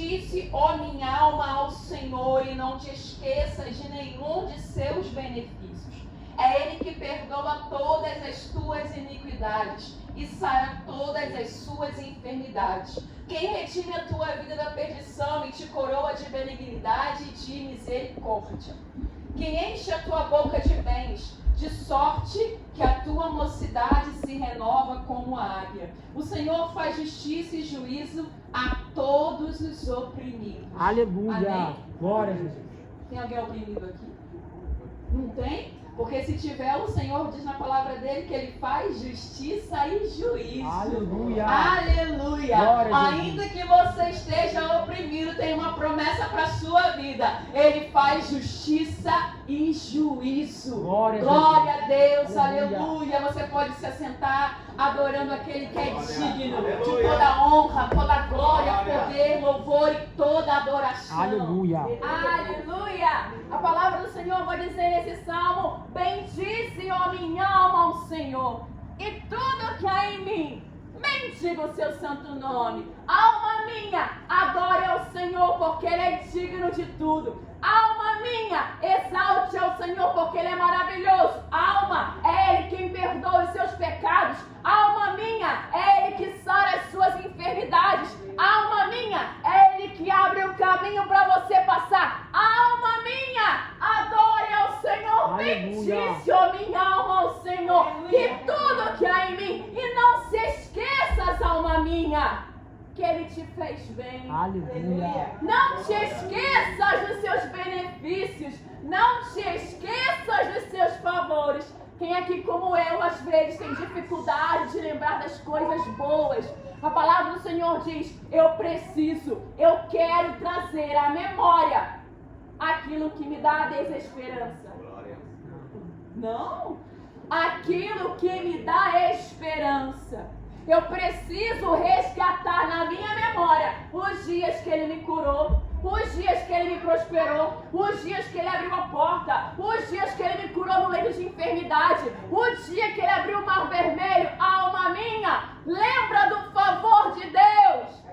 Bendize, ó minha alma, ao Senhor, e não te esqueças de nenhum de seus benefícios. É Ele que perdoa todas as tuas iniquidades e sara todas as suas enfermidades. Quem retire a tua vida da perdição e te coroa de benignidade e de misericórdia. Quem enche a tua boca de bens, de sorte que a tua mocidade se renova como a águia. O Senhor faz justiça e juízo a todos os oprimidos. Aleluia. Amém? Glória a Jesus. Tem alguém oprimido aqui? Não tem? Porque se tiver, o Senhor diz na palavra dele que ele faz justiça e juízo. Aleluia. Aleluia. Glória a Jesus. Ainda que você esteja oprimido, tem uma promessa para a sua vida. Ele faz justiça e juízo. Glória a Glória a Deus. Aleluia. Aleluia. Você pode se assentar adorando aquele que é digno de toda honra, toda glória, poder, louvor e toda adoração. Aleluia. Aleluia! A palavra do Senhor vai dizer nesse salmo: bendize, ó minha alma, ao Senhor, e tudo que há em mim, bendiga o seu santo nome. Alma minha, adore ao Senhor, porque Ele é digno de tudo. Alma minha, exalte ao Senhor, porque Ele é maravilhoso. Alma, é Ele quem perdoa os seus pecados. Alma minha, é Ele que sara as suas enfermidades. Alma minha, é Ele que abre o caminho para você passar. Alma minha, adore ao Senhor. Aleluia. Bendize, ó minha alma, ao Senhor, e tudo que há em mim. E não se esqueças, alma minha, que Ele te fez bem. Aleluia. Não te esqueças dos seus benefícios. Não te esqueças dos seus favores. Quem aqui, como eu, às vezes tem dificuldade de lembrar das coisas boas? A palavra do Senhor diz: eu quero trazer à memória aquilo que me dá a desesperança. Não, aquilo que me dá esperança. Eu preciso resgatar na minha memória os dias que Ele me curou, os dias que Ele me prosperou, os dias que Ele abriu a porta, os dias que Ele me curou no leito de enfermidade, o dia que Ele abriu o mar vermelho. Alma minha, lembra do favor de Deus.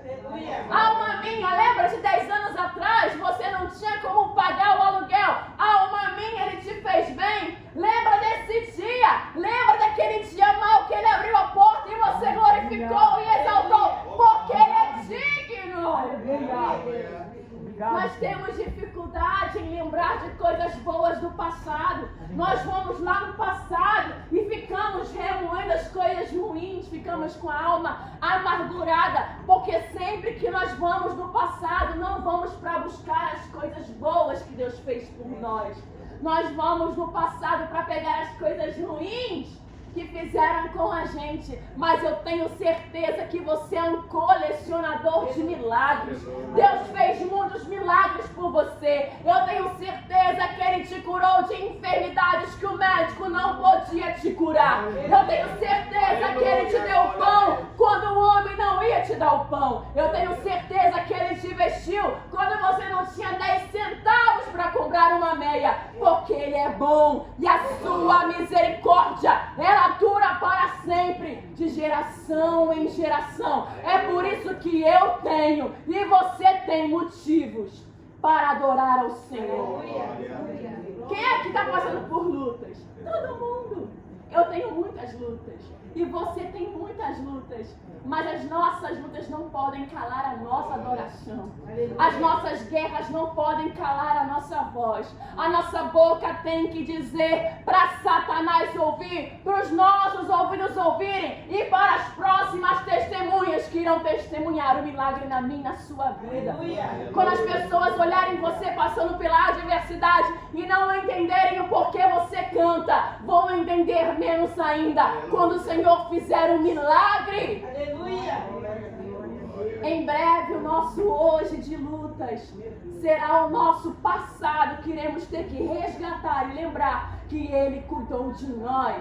Alma minha, lembra de 10 anos atrás, você não tinha como pagar o aluguel. Alma minha, Ele te fez bem. Lembra desse dia, lembra daquele dia mau que Ele abriu a porta e você glorificou e exaltou, porque Ele é digno. Nós temos dificuldade em lembrar de coisas boas do passado. Nós vamos lá no passado e ficamos remoendo as coisas ruins, ficamos com a alma amargurada, porque sempre que nós vamos no passado, não vamos para buscar as coisas boas que Deus fez por nós. Nós vamos no passado para pegar as coisas ruins que fizeram com a gente, mas eu tenho certeza que você é um colecionador de milagres. Deus fez muitos milagres por você. Eu tenho certeza que Ele te curou de enfermidades que o médico não podia te curar. Eu tenho certeza que Ele te deu pão quando o homem não ia te dar o pão. Eu tenho certeza que Ele te vestiu quando você não tinha 10 centavos para comprar uma meia, porque Ele é bom e a sua misericórdia, ela dura para sempre, de geração em geração. É por isso que eu tenho e você tem motivos para adorar ao Senhor. Quem é que está passando por lutas? Todo mundo. Eu tenho muitas lutas e você tem muitas lutas, mas as nossas lutas não podem calar a nossa adoração. As nossas guerras não podem calar a nossa voz. A nossa boca tem que dizer para Satanás ouvir, para os nossos ouvidos ouvirem e para as próximas testemunhas que irão testemunhar o milagre na minha, na sua vida. Quando as pessoas olharem você passando pela adversidade e não entenderem o porquê você canta, vão entender menos ainda quando o Senhor fizer um milagre. Em breve o nosso hoje de lutas será o nosso passado que iremos ter que resgatar e lembrar que Ele cuidou de nós.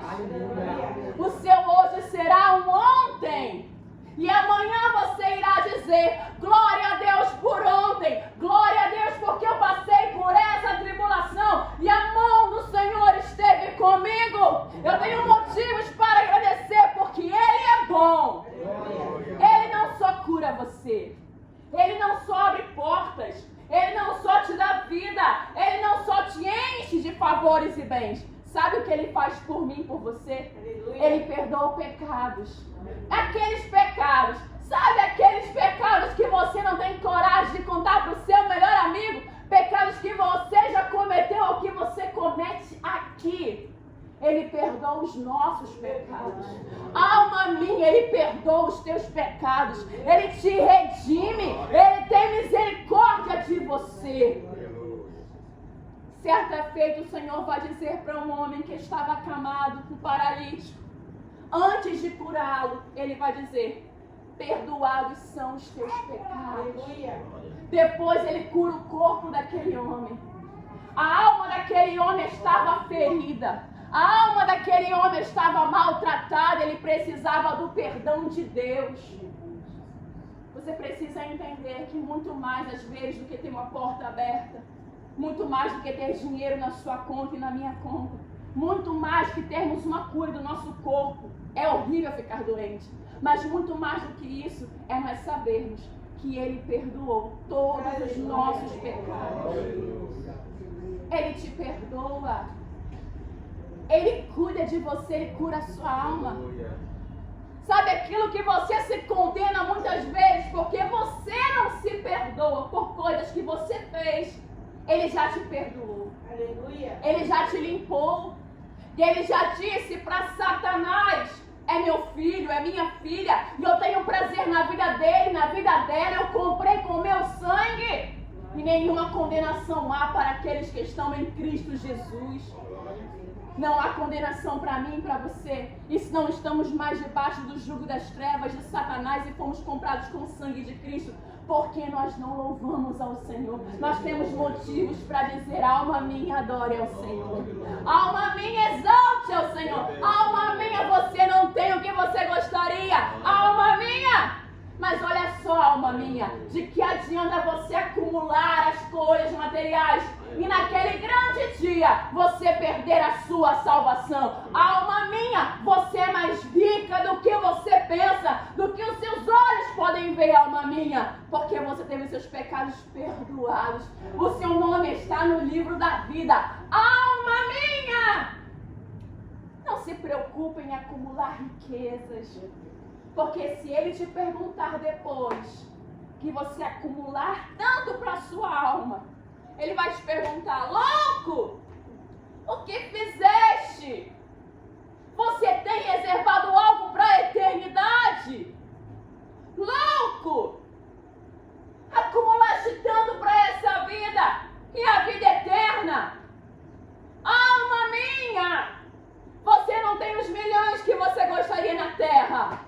O seu hoje será um ontem. E amanhã você irá dizer: glória a Deus por ontem, glória a Deus porque eu passei por essa tribulação e a mão do Senhor esteve comigo. Eu tenho motivos para agradecer porque Ele é bom. Ele não só cura você, Ele não só abre portas. portas. Ele não só te dá vida, Ele não só te enche de favores e bens. Sabe o que Ele faz por mim e por você? Ele perdoa pecados. Aqueles pecados, sabe aqueles pecados que você não tem coragem de contar para o seu melhor amigo? Pecados que você já cometeu ou que você comete aqui. Ele perdoa os nossos pecados. Alma minha, Ele perdoa os teus pecados. Ele te redime. Ele tem misericórdia de você. Certa feita o Senhor vai dizer para um homem que estava acamado, um paralítico. Antes de curá-lo, Ele vai dizer: perdoados são os teus pecados. Depois Ele cura o corpo daquele homem. A alma daquele homem estava ferida. A alma daquele homem estava maltratada. Ele precisava do perdão de Deus. Você precisa entender que muito mais às vezes do que ter uma porta aberta, muito mais do que ter dinheiro na sua conta e na minha conta, muito mais que termos uma cura do nosso corpo. É horrível ficar doente, mas muito mais do que isso é nós sabermos que Ele perdoou todos os nossos pecados. Ele te perdoa. Ele cuida de você, Ele cura a sua alma. Sabe aquilo que você se condena muitas vezes porque você não se perdoa por coisas que você fez? Ele já te perdoou. Aleluia. Ele já te limpou. E Ele já disse para Satanás: é meu filho, é minha filha, e eu tenho prazer na vida dele, na vida dela, eu comprei com meu sangue. E nenhuma condenação há para aqueles que estão em Cristo Jesus. Não há condenação para mim e para você. E se não estamos mais debaixo do jugo das trevas de Satanás e fomos comprados com o sangue de Cristo, porque nós não louvamos ao Senhor? Nós temos motivos para dizer: alma minha, adore ao Senhor. Alma minha, exalte ao Senhor. Alma minha, você não tem o que você gostaria. Alma minha. Mas olha só, alma minha, de que adianta você acumular as coisas materiais e naquele grande dia você perder a sua salvação? Alma minha, você é mais rica do que você pensa, do que os seus olhos podem ver, alma minha, porque você teve seus pecados perdoados. O seu nome está no livro da vida. Alma minha, não se preocupe em acumular riquezas. Porque se Ele te perguntar depois que você acumular tanto para a sua alma, Ele vai te perguntar: louco, o que fizeste? Você tem reservado algo para a eternidade? Louco, acumulaste tanto para essa vida e a vida eterna? Alma minha, você não tem os milhões que você gostaria na terra,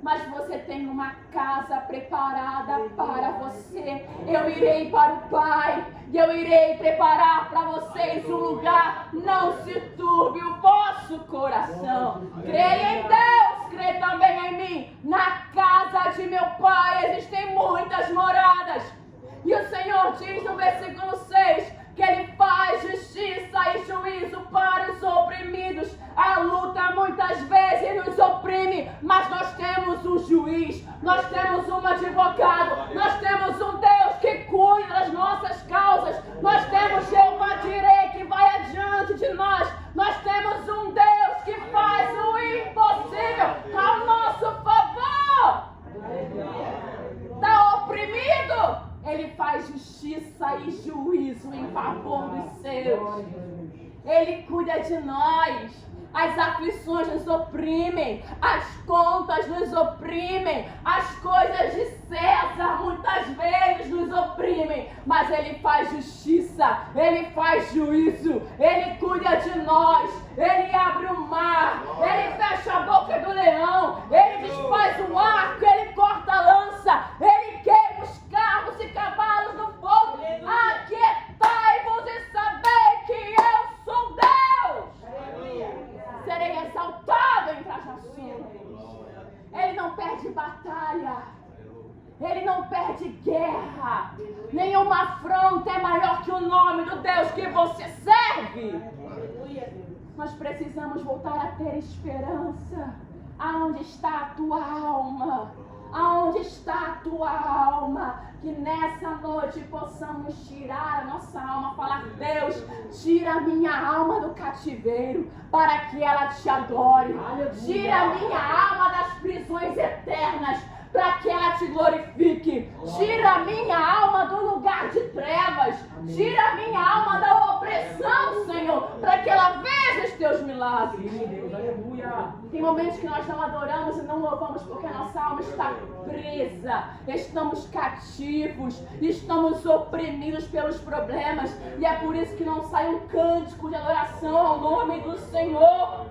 mas você tem uma casa preparada para você. Eu irei para o Pai e eu irei preparar para vocês um lugar. Não se turbe o vosso coração. Creia em Deus, creia também em mim. Na casa de meu Pai existem muitas moradas. E o Senhor diz no versículo 6 que Ele faz justiça e juízo para os oprimidos. A luta muitas vezes nos oprime, mas nós temos um juiz, nós temos um advogado, nós temos um Deus que cuida das nossas causas, nós temos Jeová Jireh que vai adiante de nós, nós temos um Deus que faz o impossível ao nosso favor. Está oprimido? Ele faz justiça e juízo em favor dos seus. Ele cuida de nós. As aflições nos oprimem, as contas nos oprimem, as coisas de César muitas vezes nos oprimem, mas Ele faz justiça, Ele faz juízo, Ele cuida de nós, Ele abre o mar, Ele fecha a boca do leão, Ele desfaz o arco, Ele corta a lança, Ele queima os carros e cavalos no fogo. Aquietai-vos e sabei que eu sou Deus. Serei exaltado entre as nações. Ele não perde batalha. Ele não perde guerra. Nenhuma afronta é maior que o nome do Deus que você serve. Nós precisamos voltar a ter esperança. Aonde está a tua alma? Aonde está a tua alma? Que nessa noite possamos tirar a nossa alma, falar: Deus, tira a minha alma do cativeiro para que ela te adore. Tira a minha alma das prisões eternas para que ela te glorifique. Tira a minha alma do lugar de trevas. Tira a minha alma da opressão, Senhor, para que ela veja os teus milagres. Tem momentos que nós não adoramos e não louvamos porque a nossa alma está presa. Estamos cativos, estamos oprimidos pelos problemas. E é por isso que não sai um cântico de adoração ao nome do Senhor.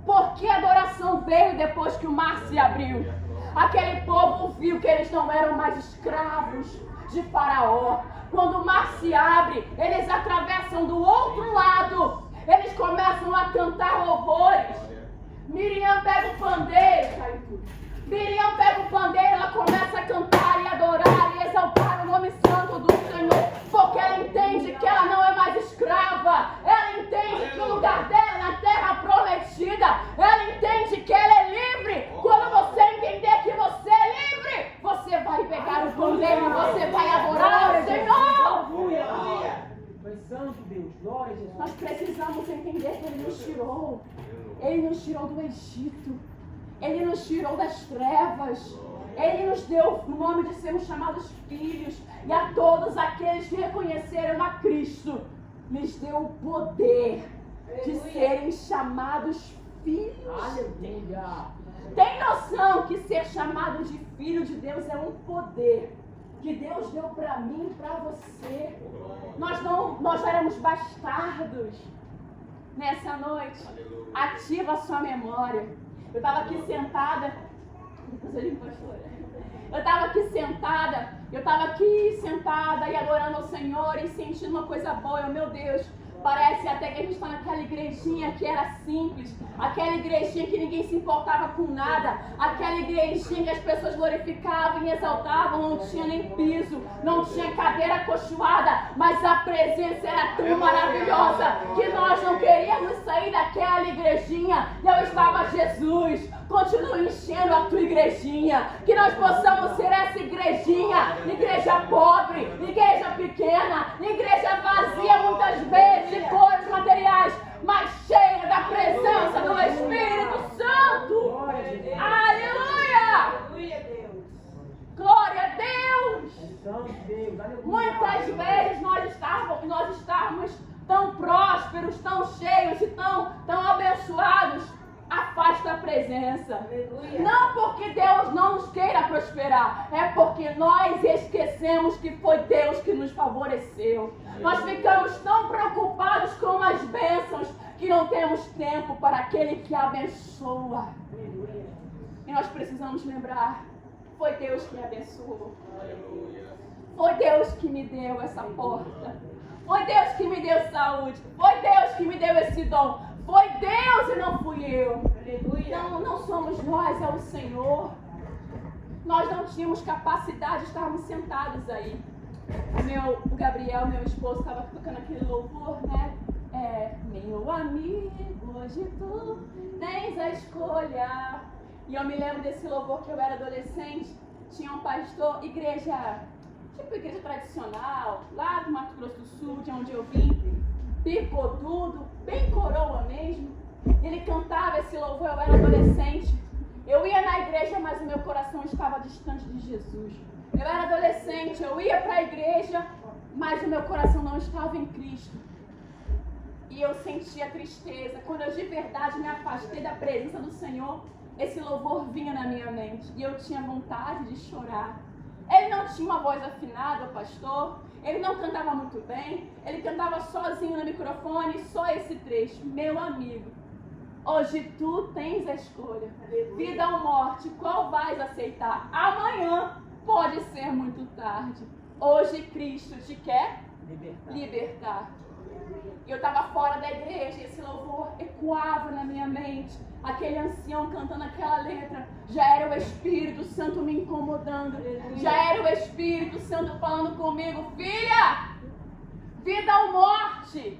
Porque a adoração veio depois que o mar se abriu. Aquele povo viu que eles não eram mais escravos de Faraó. Quando o mar se abre, eles atravessam do outro lado. Eles começam a cantar louvores. Miriam pega o pandeiro, caiu tudo. Miriam pega o pandeiro, ela começa a cantar e adorar e exaltar o nome santo do Senhor. Porque ela entende que ela não é mais escrava. Ela entende que o lugar dela é na terra prometida. Ela entende que ela é livre. Quando você entender que você é livre, você vai pegar o pandeiro e você vai adorar o Senhor. Santo Deus, glória a Jesus. Nós precisamos entender que Ele nos tirou. Ele nos tirou do Egito. Ele nos tirou das trevas. Ele nos deu o nome de sermos chamados filhos. E a todos aqueles que reconheceram a Cristo, lhes deu o poder de serem chamados filhos. Aleluia. Tem noção que ser chamado de filho de Deus é um poder que Deus deu para mim e para você. Nós éramos bastardos. Nessa noite, ativa a sua memória. Eu estava aqui sentada. Eu estava aqui sentada e adorando ao Senhor e sentindo uma coisa boa. Meu Deus, parece até que a gente está naquela igrejinha que era simples, aquela igrejinha que ninguém se importava com nada, aquela igrejinha que as pessoas glorificavam e exaltavam, não tinha nem piso, não tinha cadeira acolchoada, mas a presença era tão maravilhosa que nós não queríamos sair daquela igrejinha. E eu estava: Jesus, continue enchendo a tua igrejinha, que nós possamos ser essa igrejinha, igreja pobre, igreja pequena, igreja vazia muitas vezes de coisas materiais, mas cheia da presença do Espírito Santo. Aleluia! Glória a Deus! Muitas vezes nós estávamos tão prósperos, tão cheios e tão abençoados, afasta a presença. Não porque Deus não nos queira prosperar, é porque nós esquecemos que foi Deus que nos favoreceu. Nós ficamos tão preocupados com as bênçãos que não temos tempo para aquele que abençoa. E nós precisamos lembrar: foi Deus que me abençoou. Foi Deus que me deu essa porta. Foi Deus que me deu saúde. Foi Deus que me deu esse dom. Foi Deus e não fui eu. Não somos nós, é o Senhor. Nós não tínhamos capacidade de estarmos sentados aí. O Gabriel, meu esposo, estava tocando aquele louvor, né? Meu amigo, hoje tu tens a escolha. E eu me lembro desse louvor que eu era adolescente. Tinha um pastor, igreja tradicional, lá do Mato Grosso do Sul, de onde eu vim, picotudo, bem coroa mesmo. Ele cantava esse louvor, eu era adolescente. Eu ia na igreja, mas o meu coração estava distante de Jesus. Eu era adolescente, eu ia para a igreja, mas o meu coração não estava em Cristo. E eu sentia tristeza. Quando eu de verdade me afastei da presença do Senhor, esse louvor vinha na minha mente e eu tinha vontade de chorar. Ele não tinha uma voz afinada, o pastor. Ele não cantava muito bem. Ele cantava sozinho no microfone, só esse trecho. Meu amigo, hoje tu tens a escolha. Vida ou morte, qual vais aceitar? Amanhã pode ser muito tarde. Hoje Cristo te quer libertar. Eu estava fora da igreja e esse louvor ecoava na minha mente. Aquele ancião cantando aquela letra. Já era o Espírito Santo me incomodando. Já era o Espírito Santo falando comigo: filha, vida ou morte,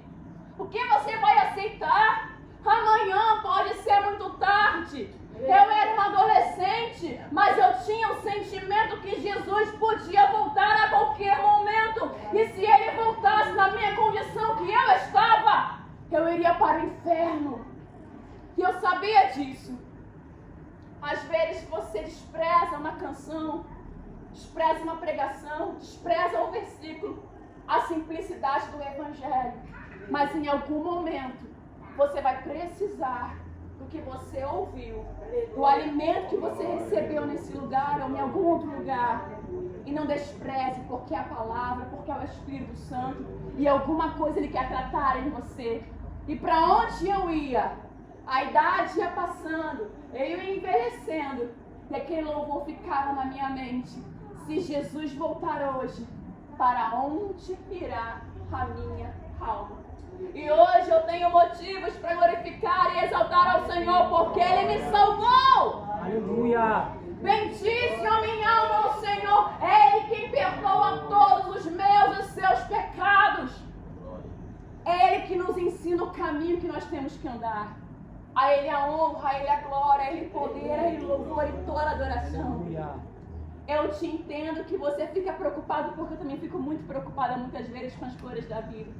o que você vai aceitar? Amanhã pode ser muito tarde. Eu era uma adolescente, mas eu tinha o sentimento que Jesus podia voltar a qualquer momento. E se ele voltasse na minha condição que eu estava, eu iria para o inferno. E eu sabia disso. Às vezes você despreza uma canção, despreza uma pregação, despreza um versículo, a simplicidade do Evangelho. Mas em algum momento você vai precisar do que você ouviu, do alimento que você recebeu nesse lugar ou em algum outro lugar. E não despreze, porque é a palavra, porque é o Espírito Santo e alguma coisa ele quer tratar em você. E para onde eu ia? A idade ia passando, eu ia envelhecendo e aquele louvor ficava na minha mente. Se Jesus voltar hoje, para onde irá a minha alma? E hoje eu tenho motivos para glorificar e exaltar ao Senhor, porque Ele me salvou. Aleluia. Bendice a minha alma ao Senhor. É Ele quem perdoa todos os meus e seus pecados. É Ele que nos ensina o caminho que nós temos que andar. A Ele a honra, a Ele a glória, a Ele o poder, a Ele o louvor e toda a adoração. Aleluia. Eu te entendo que você fica preocupado, porque eu também fico muito preocupada muitas vezes com as coisas da vida.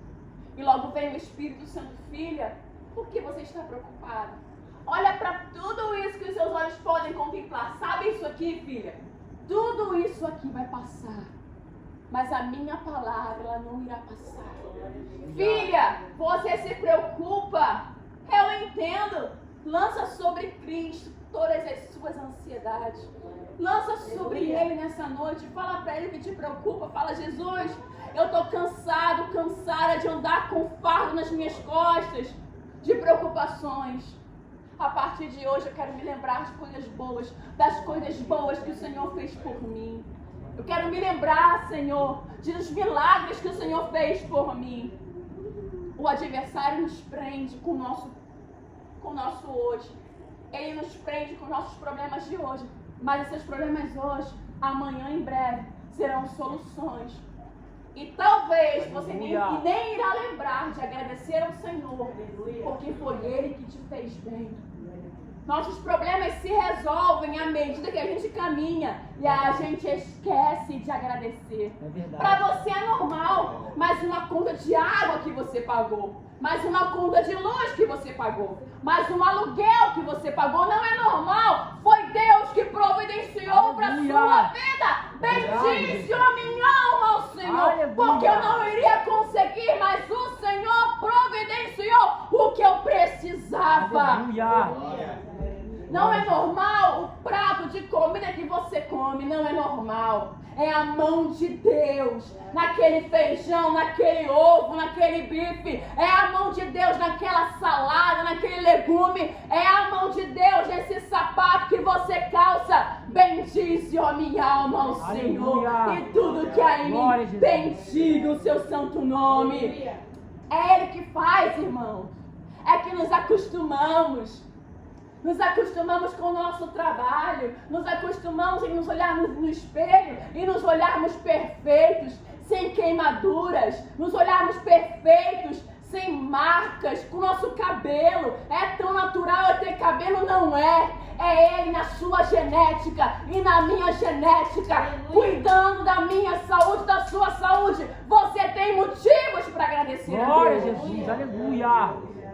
E logo vem o Espírito Santo, filha, por que você está preocupada? Olha para tudo isso que os seus olhos podem contemplar. Sabe isso aqui, filha? Tudo isso aqui vai passar. Mas a minha palavra, ela não irá passar. Filha, você se preocupa. Eu entendo. Lança sobre Cristo todas as suas ansiedades. Lança sobre Ele nessa noite. Fala para Ele que te preocupa. Fala, Jesus, eu estou cansada de andar com fardo nas minhas costas, de preocupações. A partir de hoje eu quero me lembrar de coisas boas, das coisas boas que o Senhor fez por mim. Eu quero me lembrar, Senhor, dos milagres que o Senhor fez por mim. O adversário nos prende com o nosso hoje. Ele nos prende com nossos problemas de hoje. Mas esses problemas hoje, amanhã em breve, serão soluções. E talvez você nem irá lembrar de agradecer ao Senhor, porque foi Ele que te fez bem. Nossos problemas se resolvem à medida que a gente caminha e a gente esquece de agradecer. Para você é normal, mas uma conta de água que você pagou, mais uma conta de luz que você pagou, mais um aluguel que você pagou, não é normal. Foi Deus que providenciou para a sua vida. Bendice a minha alma ao Senhor, porque eu não iria conseguir, mas o Senhor providenciou o que eu precisava. Não é normal o prato de comida que você come, não é normal. É a mão de Deus naquele feijão, naquele ovo, naquele bife. É a mão de Deus naquela salada, naquele legume. É a mão de Deus nesse sapato que você calça. Bendize, ó minha alma, ao Senhor. E tudo que há em mim, bendiga o seu santo nome. É Ele que faz, irmão. É que nos acostumamos. Nos acostumamos com o nosso trabalho, nos acostumamos em nos olharmos no espelho e nos olharmos perfeitos, sem queimaduras, nos olharmos perfeitos, sem marcas, com o nosso cabelo. É tão natural eu ter cabelo? Não é. É Ele na sua genética e na minha genética, cuidando da minha saúde, da sua saúde. Você tem motivos para agradecer a Deus. Glória a Jesus, aleluia.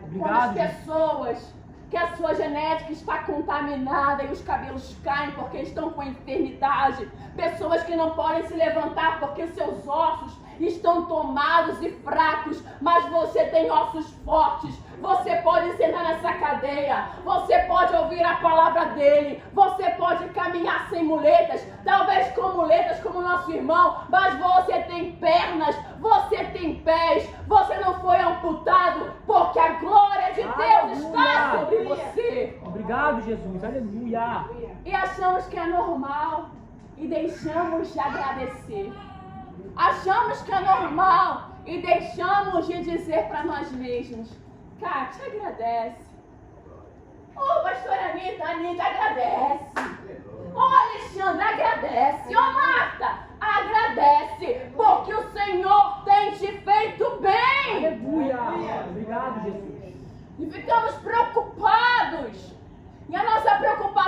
Obrigado. Quando as pessoas que a sua genética está contaminada e os cabelos caem porque estão com enfermidade, pessoas que não podem se levantar porque seus ossos estão tomados e fracos, mas você tem ossos fortes. Você pode sentar nessa cadeira, você pode ouvir a palavra dele, você pode caminhar sem muletas, talvez com muletas como nosso irmão, mas você tem pernas, você tem pés, você não foi amputado, porque a glória de Deus está sobre você. Obrigado, Jesus, aleluia. E achamos que é normal e deixamos de agradecer. Achamos que é normal e deixamos de dizer para nós mesmos: Cátia, agradece. Ô, pastora Anitta, agradece. Ô, Alexandre, agradece. Ô, Marta, agradece, porque o Senhor tem te feito bem. Aleluia. Obrigado, Jesus. E ficamos preocupados. E a nossa preocupação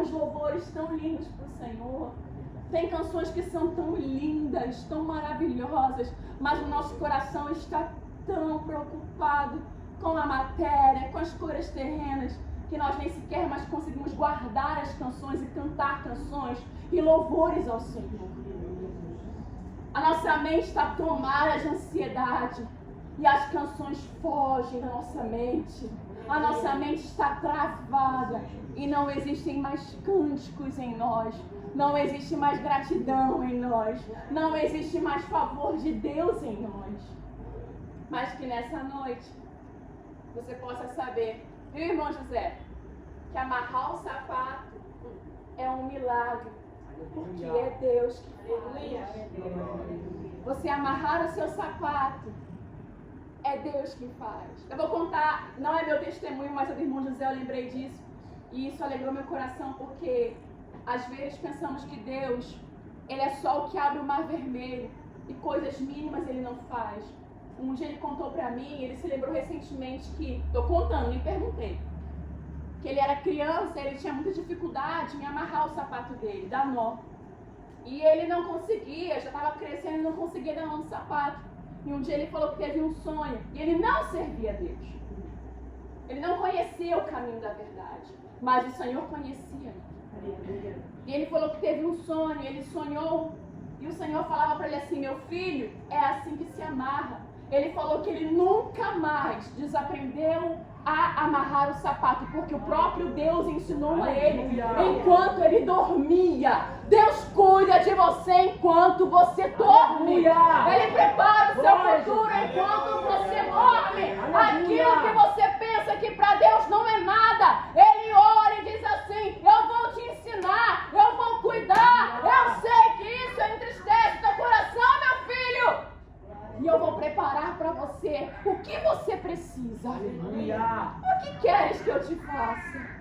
cantamos louvores tão lindos para o Senhor. Tem canções que são tão lindas, tão maravilhosas, mas o nosso coração está tão preocupado com a matéria, com as coisas terrenas, que nós nem sequer mais conseguimos guardar as canções e cantar canções e louvores ao Senhor. A nossa mente está tomada de ansiedade e as canções fogem da nossa mente. A nossa mente está travada e não existem mais cânticos em nós. Não existe mais gratidão em nós. Não existe mais favor de Deus em nós. Mas que nessa noite você possa saber, viu, irmão José, que amarrar o sapato é um milagre, porque é Deus que faz. Você amarrar o seu sapato é Deus que faz. Eu vou contar, não é meu testemunho, mas é do irmão José, eu lembrei disso. E isso alegrou meu coração, porque às vezes pensamos que Deus, Ele é só o que abre o mar vermelho e coisas mínimas Ele não faz. Um dia ele contou pra mim, ele se lembrou recentemente que, tô contando, me perguntei, que ele era criança, ele tinha muita dificuldade em amarrar o sapato dele, dar nó. E ele não conseguia, já estava crescendo e não conseguia dar nó no sapato. E um dia ele falou que teve um sonho, e ele não servia a Deus. Ele não conhecia o caminho da verdade, mas o Senhor conhecia. E ele falou que teve um sonho, ele sonhou, e o Senhor falava para ele assim, meu filho, é assim que se amarra. Ele falou que ele nunca mais desaprendeu a amarrar o sapato, porque o próprio Deus ensinou a ele enquanto ele dormia. Deus cuida de você enquanto você dorme. Ele prepara o seu futuro enquanto você dorme. Aquilo que você pensa que para Deus não é nada, Ele ora e diz assim, eu vou te ensinar, eu vou cuidar. Eu sei que isso entristece teu coração, meu filho. E eu vou preparar para você o que você precisa. O que queres que eu te faça?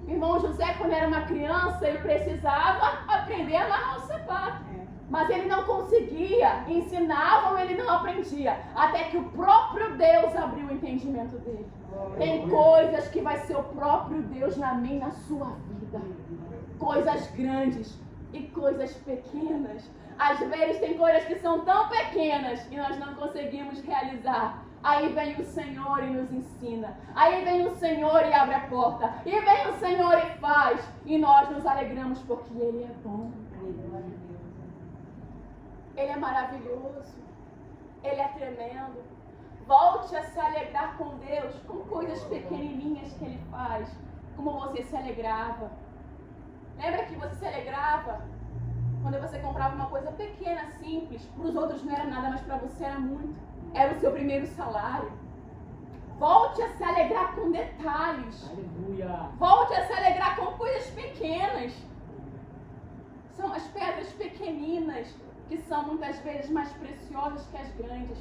Irmão José, quando era uma criança, ele precisava aprender a amarrar o sapato. Mas ele não conseguia, ensinavam, ele não aprendia. Até que o próprio Deus abriu o entendimento dele. Tem coisas que vai ser o próprio Deus na minha e na sua vida. Coisas grandes e coisas pequenas. Às vezes tem coisas que são tão pequenas e nós não conseguimos realizar. Aí vem o Senhor e nos ensina. Aí vem o Senhor e abre a porta. E vem o Senhor e faz. E nós nos alegramos porque Ele é bom. Ele é maravilhoso. Ele é tremendo. Volte a se alegrar com Deus, com coisas pequenininhas que Ele faz. Como você se alegrava. Lembra que você se alegrava quando você comprava uma coisa pequena, simples? Para os outros não era nada, mas para você era muito. Era o seu primeiro salário. Volte a se alegrar com detalhes. Aleluia. Volte a se alegrar com coisas pequenas. São as pedras pequeninas que são muitas vezes mais preciosas que as grandes.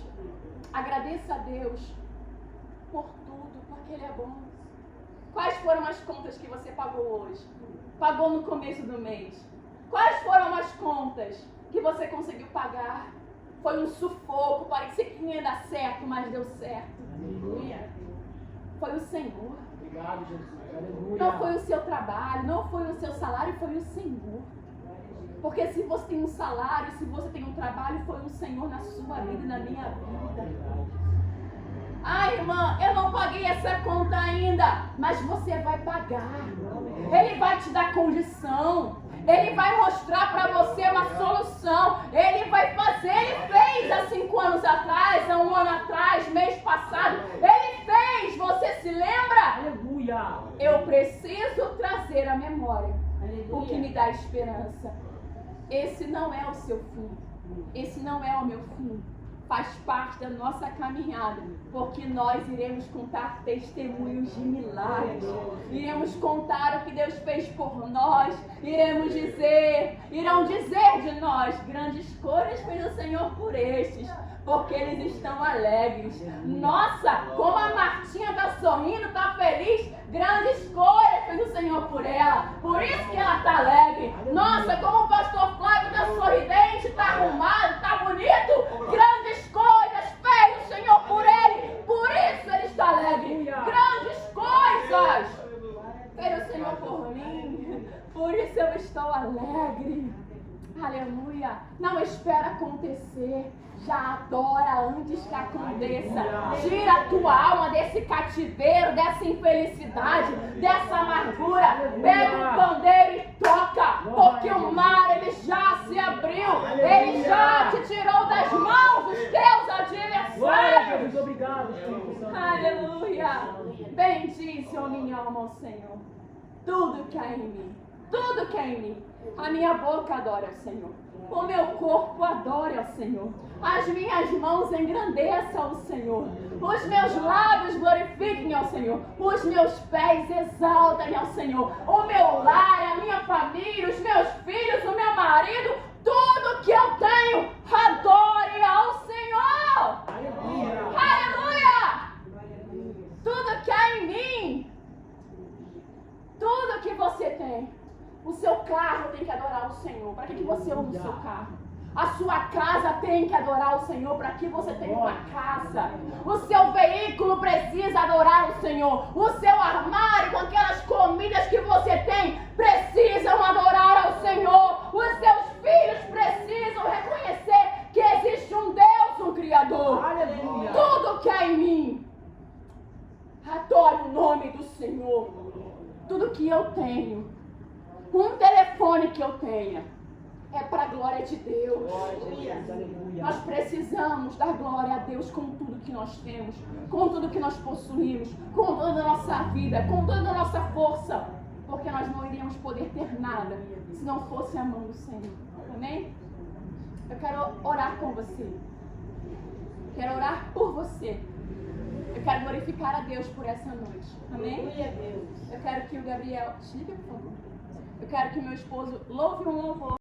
Agradeça a Deus por tudo, porque Ele é bom. Quais foram as contas que você pagou hoje? Pagou no começo do mês? Quais foram as contas que você conseguiu pagar? Foi um sufoco, parecia que não ia dar certo, mas deu certo. Aleluia. Foi o Senhor. Obrigado, Jesus. Aleluia. Não foi o seu trabalho, não foi o seu salário, foi o Senhor. Porque se você tem um salário, se você tem um trabalho, foi o Senhor na sua vida e na minha vida. Ai, irmã, eu não paguei essa conta ainda, mas você vai pagar. Ele vai te dar condição. Ele vai mostrar para você uma solução. Ele vai fazer. Ele fez há 5 anos atrás, há 1 ano atrás, mês passado. Ele fez. Você se lembra? Aleluia. Eu preciso trazer à memória o que me dá esperança. Esse não é o seu fim. Esse não é o meu fim. Faz parte da nossa caminhada, porque nós iremos contar testemunhos de milagres, iremos contar o que Deus fez por nós, irão dizer de nós, grandes coisas fez o Senhor por estes, porque eles estão alegres. Nossa, como a Martinha está sorrindo, está feliz, grandes coisas fez o Senhor por ela, por isso que ela está alegre. Nossa, como o pastor Flávio está sorridente, está arrumado, está bonito, grandes coisas fez o Senhor por ele, por isso ele está alegre. Grandes coisas fez o Senhor por mim. isso eu estou alegre. Aleluia. Não espera acontecer. Já adora antes que aconteça. Tira a tua alma desse cativeiro, dessa infelicidade, dessa amargura. Pega um pandeiro e toca. Porque o mar, ele já se abriu. Ele já te tirou das mãos dos teus adversários. Obrigado, Espírito Santo. Aleluia. Bendize, ó minha alma, ao Senhor. Tudo que há em mim. Tudo que há em mim. A minha boca adora ao Senhor. O meu corpo adora ao Senhor. As minhas mãos engrandeçam ao Senhor. Os meus lábios glorifiquem ao Senhor. Os meus pés exaltem ao Senhor. O meu lar, a minha família, os meus filhos, o meu marido, tudo que eu tenho, adore ao Senhor. Aleluia. Aleluia! Tudo que há em mim, tudo que você tem. O seu carro tem que adorar o Senhor. Para que você usa o seu carro? A sua casa tem que adorar o Senhor. Para que você tem uma casa? O seu veículo precisa adorar o Senhor. O seu armário com aquelas comidas que você tem precisam adorar ao Senhor. Os seus filhos precisam reconhecer que existe um Deus, um Criador. Aleluia. Tudo que há em mim, adore o nome do Senhor. Tudo que eu tenho, um telefone que eu tenha, é para a glória de Deus. Nós precisamos dar glória a Deus com tudo que nós temos, com tudo que nós possuímos, com toda a nossa vida, com toda a nossa força, porque nós não iríamos poder ter nada se não fosse a mão do Senhor. Amém? Eu quero orar com você. Quero orar por você. Eu quero glorificar a Deus por essa noite. Amém? Eu quero que o Gabriel... Chega, por favor. Eu quero que meu esposo louve um louvor.